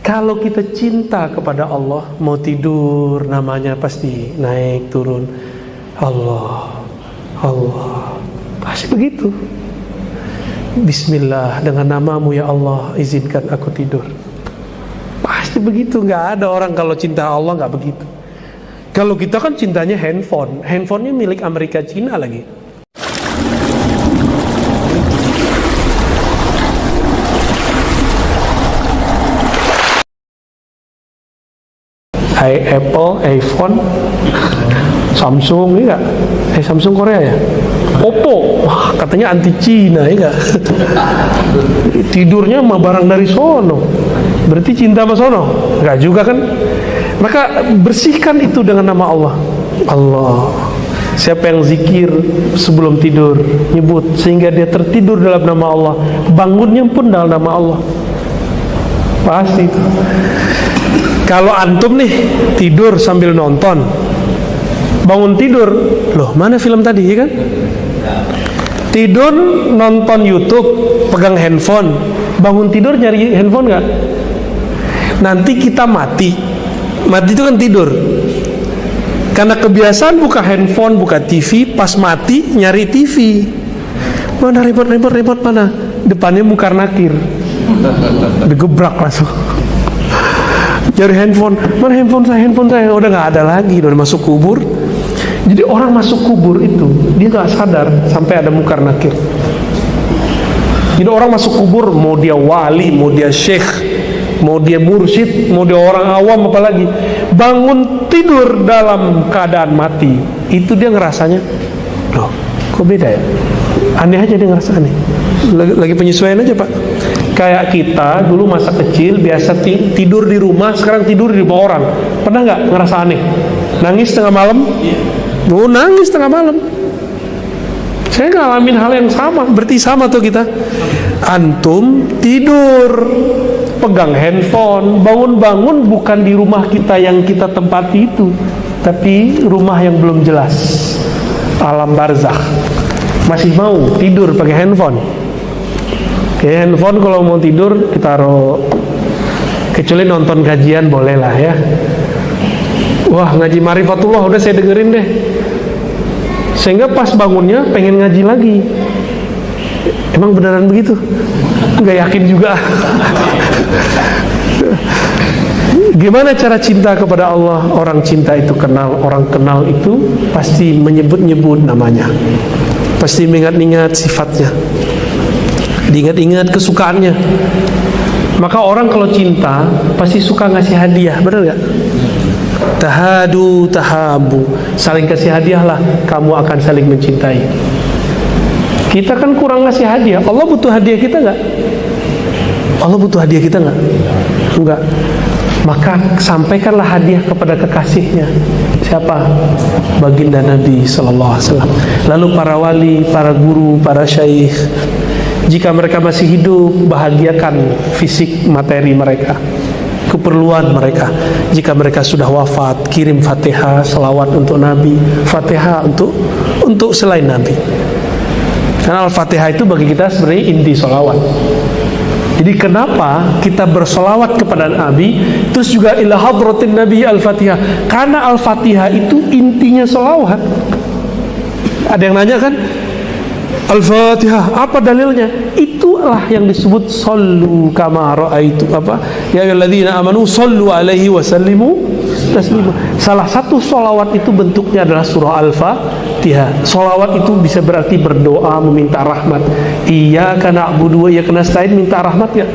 Kalau kita cinta kepada Allah, mau tidur namanya pasti naik turun. Allah, Allah, pasti begitu. Bismillah, dengan namamu ya Allah, izinkan aku tidur. Pasti begitu. Nggak ada orang kalau cinta Allah nggak begitu. Kalau kita kan cintanya handphone. Handphonenya milik Amerika Cina lagi. Apple, iPhone, Samsung, iya gak? Samsung Korea ya? Oppo, wah katanya anti Cina, iya gak? Tidurnya mah barang dari sono. Berarti cinta sama sono? Enggak juga kan? Maka bersihkan itu dengan nama Allah. Allah. Siapa yang zikir sebelum tidur, nyebut sehingga dia tertidur dalam nama Allah, bangunnya pun dalam nama Allah. Pasti itu. Kalau antum nih tidur sambil nonton, bangun tidur, loh mana film tadi, ya kan? Tidur nonton YouTube, pegang handphone, bangun tidur nyari handphone nggak? Nanti kita mati itu kan tidur. Karena kebiasaan buka handphone, buka TV, pas mati nyari TV. Mana remote mana? Depannya Munkar Nakir, digebrak langsung. Cari handphone, mana handphone saya, udah nggak ada lagi, udah masuk kubur. Jadi orang masuk kubur itu dia nggak sadar sampai ada Munkar Nakir. Jadi orang masuk kubur, mau dia wali, mau dia syekh, mau dia mursyid, mau dia orang awam apalagi, bangun tidur dalam keadaan mati, itu dia ngerasanya, loh kok beda ya? Aneh aja dia ngerasa aneh. Lagi penyesuaian aja Pak. Kayak kita dulu masa kecil biasa tidur di rumah, sekarang tidur di rumah orang. Pernah nggak ngerasa aneh? Nangis tengah malam? Oh, nangis tengah malam. Saya ngalamin hal yang sama. Berarti sama tuh kita. Antum tidur, pegang handphone, bangun-bangun bukan di rumah kita yang kita tempati itu, tapi rumah yang belum jelas, alam barzakh. Masih mau tidur pakai handphone? Handphone kalau mau tidur kita taruh, kecuali nonton kajian boleh lah ya. Wah ngaji Marifatullah udah saya dengerin deh, sehingga pas bangunnya pengen ngaji lagi. Emang beneran begitu? Nggak yakin juga. Gimana cara cinta kepada Allah? Orang cinta itu kenal, orang kenal itu pasti menyebut-nyebut namanya, pasti mengingat-ingat sifatnya, diingat-ingat kesukaannya. Maka orang kalau cinta pasti suka ngasih hadiah, benar gak? Tahadu tahabu, saling kasih hadiah lah, kamu akan saling mencintai. Kita kan kurang ngasih hadiah. Allah butuh hadiah kita gak? Allah butuh hadiah kita gak? Enggak. Maka sampaikanlah hadiah kepada kekasihnya. Siapa? Baginda Nabi SAW. Lalu para wali, para guru, para syaikh, jika mereka masih hidup, bahagiakan fisik materi mereka, keperluan mereka. Jika mereka sudah wafat, kirim Fatihah, selawat untuk Nabi, Fatihah untuk selain Nabi. Karena Al-Fatihah itu bagi kita sebenarnya inti selawat. Jadi kenapa kita bersolawat kepada Nabi, terus juga ila hadratin Nabi Al-Fatihah? Karena Al-Fatihah itu intinya selawat. Ada yang nanya kan, Al-Fatihah apa dalilnya? Itulah yang disebut sallu kama ra'aitu, apa? Ya ayyuhalladzina amanu sallu alaihi wa sallimu taslima. Salah satu solawat itu bentuknya adalah surah Al-Fatihah. Solawat itu bisa berarti berdoa, meminta rahmat. Iyyaka na'budu wa iyyaka nasta'in, minta rahmat ya.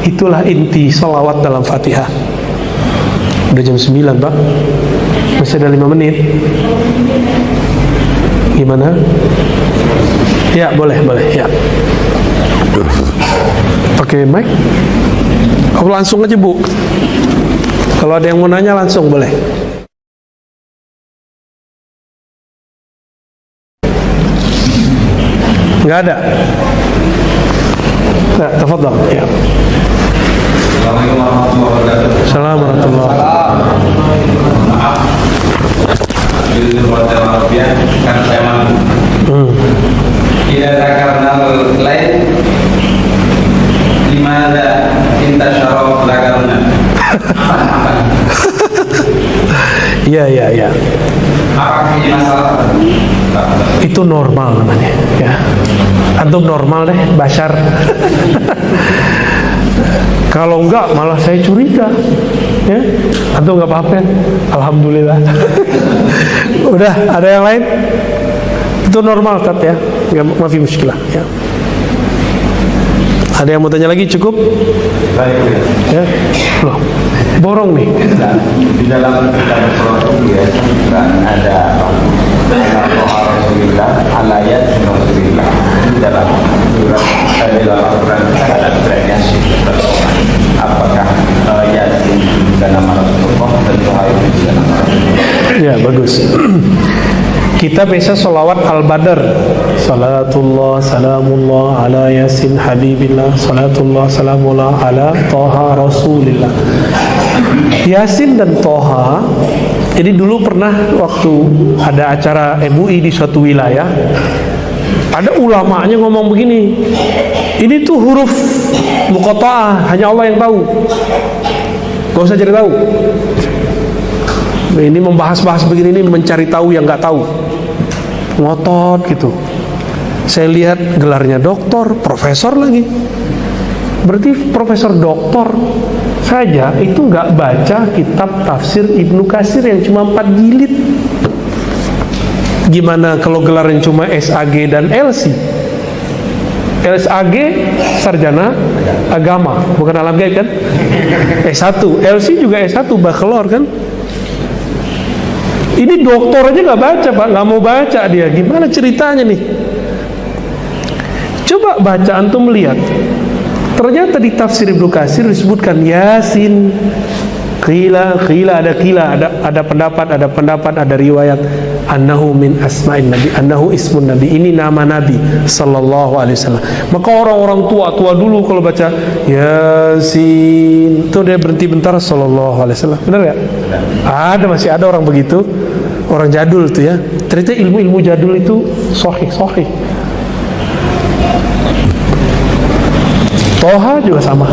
Itulah inti solawat dalam Fatihah. Udah jam 9 Pak, masih ada 5 menit. Gimana? Ya boleh ya. Pakai mic? Oh, langsung aja Bu. Kalau ada yang mau nanya langsung boleh. Nggak ada? Nah, tafadhal. Ya. Assalamualaikum warahmatullahi wabarakatuh. Assalamualaikum warahmatullahi wabarakatuh. Maaf. Judul hotel Arabia karena saya mampu. Tidak zakarna lain. Dimana intashara zakarna. Iya. Apakah ini masalah? Itu normal namanya, ya. Antum normal deh, Bashar. Kalau enggak, malah saya curiga, ya. Antum nggak apa-apa, alhamdulillah. Udah, ada yang lain? Itu normal, Tat, ya. Nggak mafi muskilah, ya. Ada yang mau tanya lagi? Cukup? Baik, Ya, loh, borong nih. di dalam kitab Rasulullah juga ada Rasulullah alayat Rasulullah di dalam surat dalam Al-Quran ada trennya apakah Yasin juga nama Rasulullah dan Tuhan juga nama Rasulullah? Ya, bagus. Kita biasa sholawat al-badr, salatullah salamullah ala yasin habibillah, salatullah salamullah ala toha rasulillah. Yasin dan toha. Jadi dulu pernah waktu ada acara MUI di suatu wilayah, ada ulamanya ngomong begini, ini tuh huruf muqatta'ah, hanya Allah yang tahu, gak usah cari tahu. Ini membahas-bahas begini, ini mencari tahu yang nggak tahu, ngotot gitu. Saya lihat gelarnya doktor, profesor lagi. Berarti profesor doktor saja itu nggak baca kitab tafsir Ibnu Katsir yang cuma 4 jilid. Gimana kalau gelarnya cuma SAG dan LC? SAG sarjana agama, bukan alam gaib kan? S1, LC juga S1 bachelor kan? Ini doktor aja nggak baca, Pak, nggak mau baca dia. Gimana ceritanya nih? Coba baca, antum melihat. Ternyata di tafsir Ibnu Katsir disebutkan Yasin, qila ada pendapat, ada riwayat annahu min asma'in nabi, annahu ismun nabi, ini nama nabi sallallahu alaihi wasallam. Maka orang-orang tua dulu kalau baca Yasin, tuh dia berhenti bentar sallallahu alaihi wasallam. Benar ya? Masih ada orang begitu, orang jadul tuh ya. Ternyata ilmu jadul itu sahih. Toha juga sama.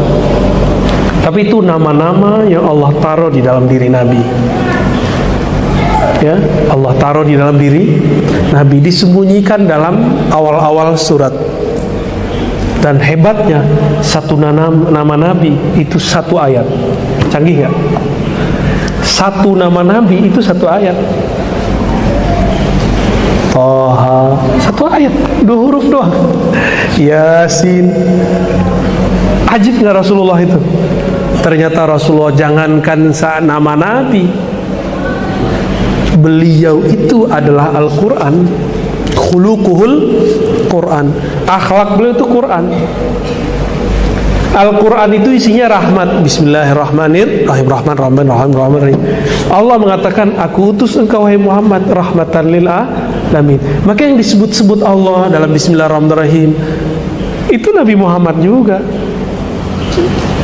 Tapi itu nama-nama yang Allah taruh di dalam diri Nabi. Ya, Allah taruh di dalam diri Nabi, disembunyikan dalam awal-awal surat. Dan hebatnya satu nama Nabi itu satu ayat. Canggih nggak? Satu nama Nabi itu satu ayat. Toha, satu ayat, 2 huruf doang. Yasin. Ajib nggak Rasulullah itu? Ternyata Rasulullah jangankan nama Nabi, beliau itu adalah Al-Quran. Khuluquhul Quran, akhlak beliau itu Quran. Al-Quran itu isinya rahmat. Bismillahirrahmanirrahim. Rahim. Allah mengatakan, aku utus engkau wahai Muhammad rahmatan lil alamin. Maka yang disebut-sebut Allah dalam Bismillahirrahmanirrahim itu Nabi Muhammad juga.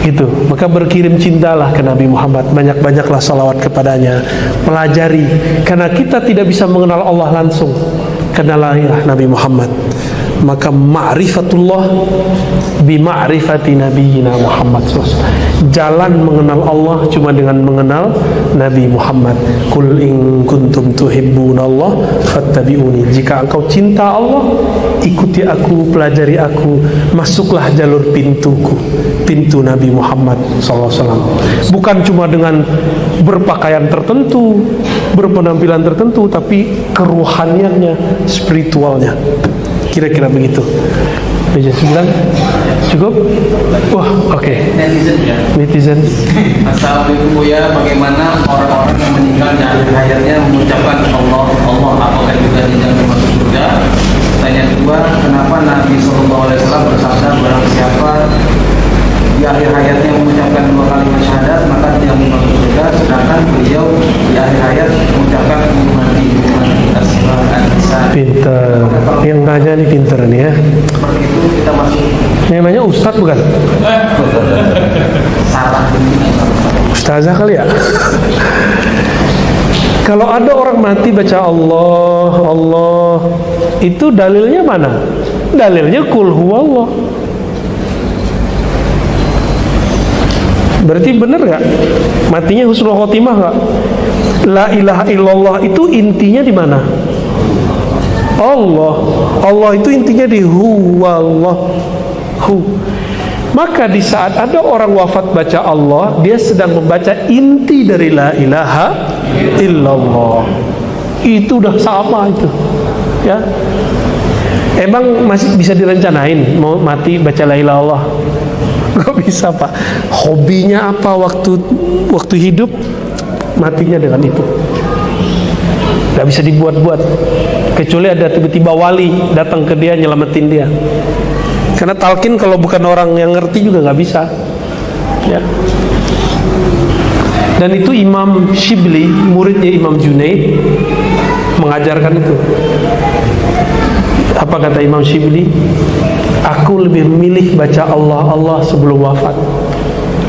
Gitu. Maka berkirim cintalah ke Nabi Muhammad, banyak-banyaklah salawat kepadanya, pelajari, karena kita tidak bisa mengenal Allah langsung, kenalilah Nabi Muhammad. Maka ma'rifatullah bima'rifati nabiyina Muhammad SAW. Jalan mengenal Allah cuma dengan mengenal Nabi Muhammad. Qul in kuntum tuhibbunallah fattabi'uni. Jika engkau cinta Allah, ikuti aku, pelajari aku, masuklah jalur pintuku, pintu Nabi Muhammad SAW. Bukan cuma dengan berpakaian tertentu, berpenampilan tertentu, tapi keruhaniannya, spiritualnya. Kira-kira begitu. Meja 9 cukup? Wah, oke. Netizen. Assalamualaikum Buya, bagaimana orang-orang yang meninggal di akhir hayatnya mengucapkan Allah, apakah juga tidak masuk surga? Pertanyaan kedua, kenapa Nabi SAW bersabda barang siapa di akhir hayatnya mengucapkan 2 kalimat syahadat maka tidak masuk surga, sedangkan beliau di akhir hayat mengucapkan ummati pinter. Yang nanya nih pinter nih ya. Seperti itu kita masuk. Yang nanya Ustadz bukan? Salah. Ustazah kali ya. Kalau ada orang mati baca Allah, itu dalilnya mana? Dalilnya qul huwallah. Berarti benar nggak? Matinya husnul khotimah nggak? La ilaha illallah itu intinya di mana? Allah. Allah itu intinya di huwallah. Maka di saat ada orang wafat baca Allah, dia sedang membaca inti dari la ilaha illallah. Itu udah sama itu, ya. Emang masih bisa direncanain mau mati baca la ilaha illallah? Gak bisa, Pak. Hobinya apa waktu hidup, matinya dengan itu. Gak bisa dibuat-buat. Kecuali ada tiba-tiba wali datang ke dia nyelamatin dia. Karena talqin kalau bukan orang yang ngerti juga nggak bisa, ya. Dan itu Imam Shibli, muridnya Imam Junaid, mengajarkan itu. Apa kata Imam Shibli? Aku lebih memilih baca Allah Allah sebelum wafat,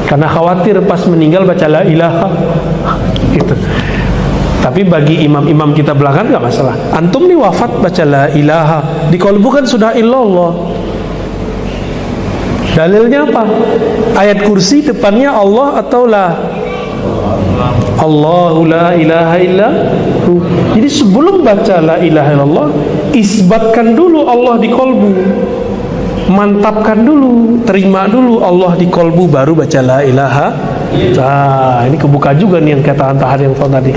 karena khawatir pas meninggal baca la ilaha gitu. Tapi bagi imam-imam kita belakang nggak masalah. Antum nih wafat baca la ilaha, di qalbu kan sudah illallah. Dalilnya apa? Ayat kursi depannya Allah atau la? Allahu la ilaha illahu. Jadi sebelum baca la ilaha illallah, isbatkan dulu Allah di kolbu, mantapkan dulu, terima dulu Allah di kolbu, baru baca la ilaha. Nah, ini kebuka juga nih yang kata Antahar yang tadi.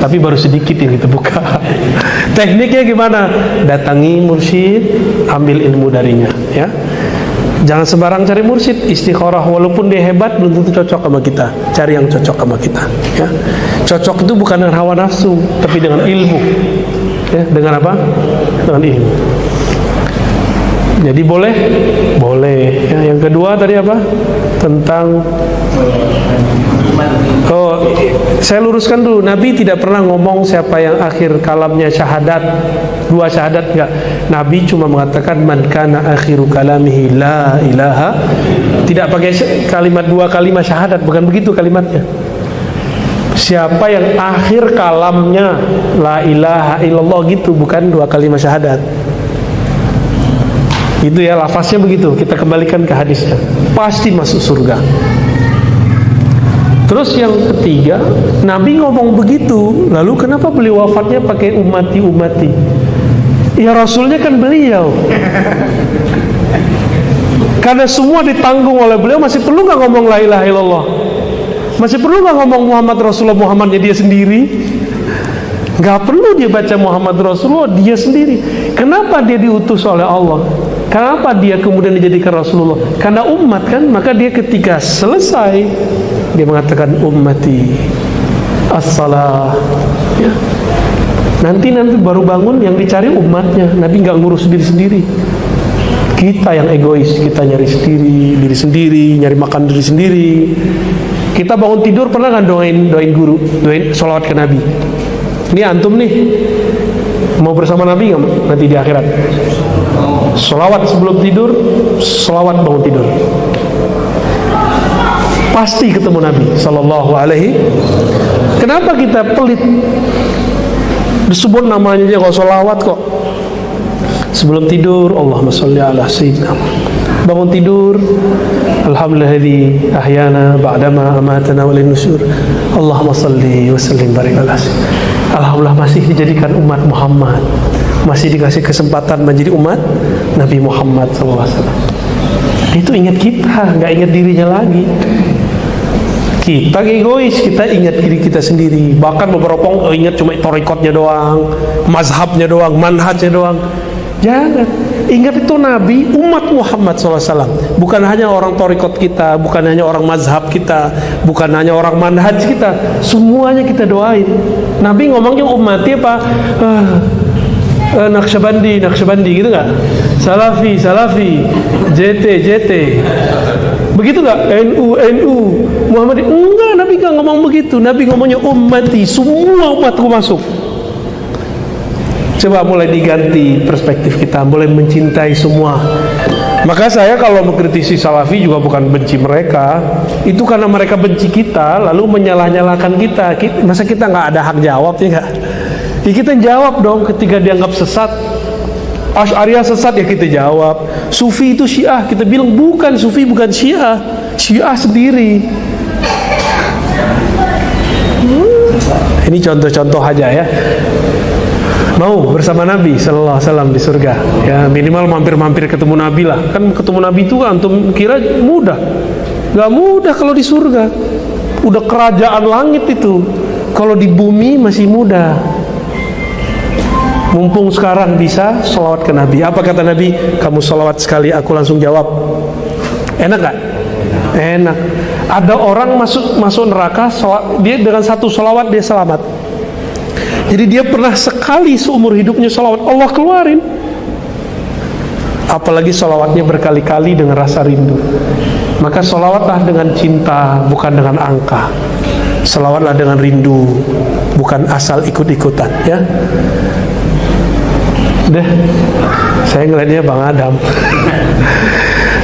Tapi baru sedikit yang kita buka. Tekniknya gimana? Datangi mursyid, ambil ilmu darinya, ya. Jangan sembarang cari mursyid, istikharah, walaupun dia hebat belum tentu cocok sama kita. Cari yang cocok sama kita, ya. Cocok itu bukan dengan hawa nafsu, tapi dengan ilmu, ya. Dengan apa? Dengan ilmu. Jadi boleh, ya. Yang kedua tadi apa? Tentang saya luruskan dulu. Nabi tidak pernah ngomong siapa yang akhir kalamnya syahadat, 2 syahadat, enggak. Nabi cuma mengatakan man kana akhiru kalamihi la ilaha. Tidak pakai kalimat 2 kalimat syahadat, bukan begitu kalimatnya. Siapa yang akhir kalamnya la ilaha illallah gitu, bukan 2 kalimat syahadat. Itu ya, lafaznya begitu. Kita kembalikan ke hadisnya, pasti masuk surga. Terus yang ketiga, Nabi ngomong begitu, lalu kenapa beliau wafatnya pakai umati? Ya Rasulnya kan beliau. Karena semua ditanggung oleh beliau, masih perlu nggak ngomong la ilaha illallah? Masih perlu nggak ngomong Muhammad Rasulullah, Muhammadnya dia sendiri? Nggak perlu dia baca Muhammad Rasulullah, dia sendiri. Kenapa dia diutus oleh Allah? Kenapa dia kemudian dijadikan Rasulullah? Karena umat kan, maka dia ketika selesai dia mengatakan ummati as-salah, ya. Nanti baru bangun yang dicari umatnya. Nabi nggak ngurus diri sendiri. Kita yang egois, kita nyari diri sendiri, nyari makan diri sendiri. Kita bangun tidur pernah kan doain guru, doain sholawat ke Nabi. Ini antum nih mau bersama Nabi nggak nanti di akhirat? Sholawat sebelum tidur, sholawat bangun tidur. Pasti ketemu Nabi Sallallahu Alaihi. Kenapa kita pelit? Disebut namanya aja kok sholawat kok. Sebelum tidur, Allahumma sholli ala sayyidina. Bangun tidur, alhamdulilladzi ahyana ba'dama amatana wa ilaihin nusyur. Allahumma sholli wa sallim barik ala sayyidina. Alhamdulillah masih dijadikan umat Muhammad, masih dikasih kesempatan menjadi umat Nabi Muhammad SAW. Itu ingat kita, nggak ingat dirinya lagi. Kita egois, kita ingat diri kita sendiri. Bahkan beberapa orang ingat cuma torikotnya doang, mazhabnya doang, manhajnya doang. Jangan, ingat itu Nabi, umat Muhammad SAW. Bukan hanya orang torikot kita, bukan hanya orang mazhab kita, bukan hanya orang manhaj kita. Semuanya kita doain. Nabi ngomongnya umatnya apa? Naqsyabandi gitu nggak? Salafi, JT. Begitu nggak? NU, Muhammad? Enggak, Nabi nggak ngomong begitu. Nabi ngomongnya ummati, semua umatku masuk. Coba mulai diganti perspektif kita, mulai mencintai semua. Maka saya kalau mengkritisi Salafi juga bukan benci mereka, itu karena mereka benci kita, lalu menyalah-nyalahkan kita. Masa kita nggak ada hak jawab ya nggak? Ya kita jawab dong ketika dianggap sesat. Asy'ariyah sesat ya kita jawab. Sufi itu Syiah, kita bilang bukan Sufi, bukan Syiah. Syiah sendiri. Ini contoh-contoh aja ya. Mau bersama Nabi Sallallahu Alaihi Wasallam di surga, ya minimal mampir-mampir ketemu Nabi lah. Kan ketemu Nabi itu antum kira mudah? Gak mudah kalau di surga. Udah kerajaan langit itu. Kalau di bumi masih mudah. Mumpung sekarang bisa sholawat ke Nabi. Apa kata Nabi? Kamu sholawat sekali, aku langsung jawab. Enak gak? Enak. Ada orang masuk neraka, dia dengan satu sholawat dia selamat. Jadi dia pernah sekali seumur hidupnya sholawat, Allah keluarin. Apalagi sholawatnya berkali-kali dengan rasa rindu. Maka sholawatlah dengan cinta, bukan dengan angka. Sholawatlah dengan rindu, bukan asal ikut-ikutan, ya. Udah, saya ngeliatnya Bang Adam.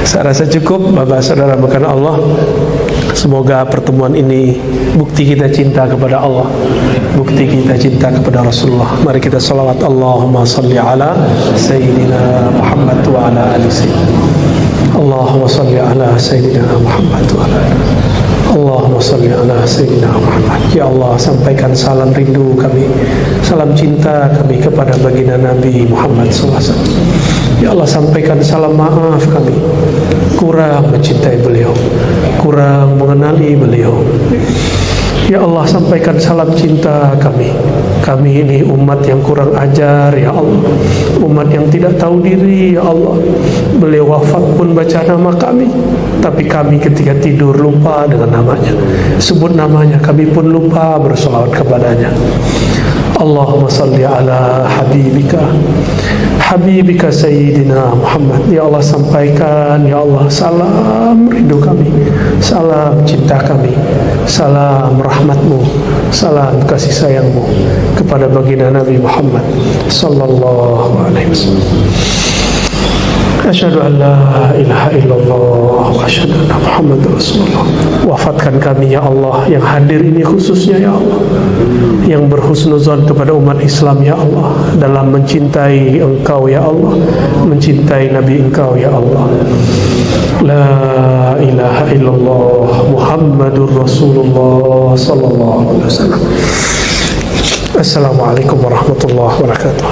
Saya rasa cukup, Bapak Saudara bukan Allah. Semoga pertemuan ini bukti kita cinta kepada Allah, bukti kita cinta kepada Rasulullah. Mari kita salawat, Allahumma salli ala Sayyidina Muhammad wa ala ali Sayyidina. Allahumma salli ala Sayyidina Muhammad wa ala ali. Allahumma salli ala Sayyidina Muhammad. Ya Allah, sampaikan salam rindu kami, salam cinta kami kepada baginda Nabi Muhammad SAW. Ya Allah, sampaikan salam maaf kami, kurang mencintai beliau, kurang mengenali beliau. Ya Allah, sampaikan salam cinta kami. Kami ini umat yang kurang ajar, ya Allah, umat yang tidak tahu diri, ya Allah. Beliau wafat pun baca nama kami, tapi kami ketika tidur lupa dengan namanya. Sebut namanya, kami pun lupa bersolawat kepadanya. Allahumma salli ala Habibika Sayyidina Muhammad. Ya Allah, sampaikan, ya Allah, salam rindu kami, salam cinta kami, salam rahmatmu, salam kasih sayangmu kepada baginda Nabi Muhammad Sallallahu Alaihi Wasallam. Asyhadu an la ilaha illallah wa asyhadu anna Muhammadar Rasulullah. Wafatkan kami ya Allah, yang hadir ini khususnya ya Allah, yang berhusnuzon kepada umat Islam ya Allah, dalam mencintai Engkau ya Allah, mencintai Nabi Engkau ya Allah. La ilaha illallah Muhammadur Rasulullah sallallahu alaihi wasallam. Assalamualaikum warahmatullahi wabarakatuh.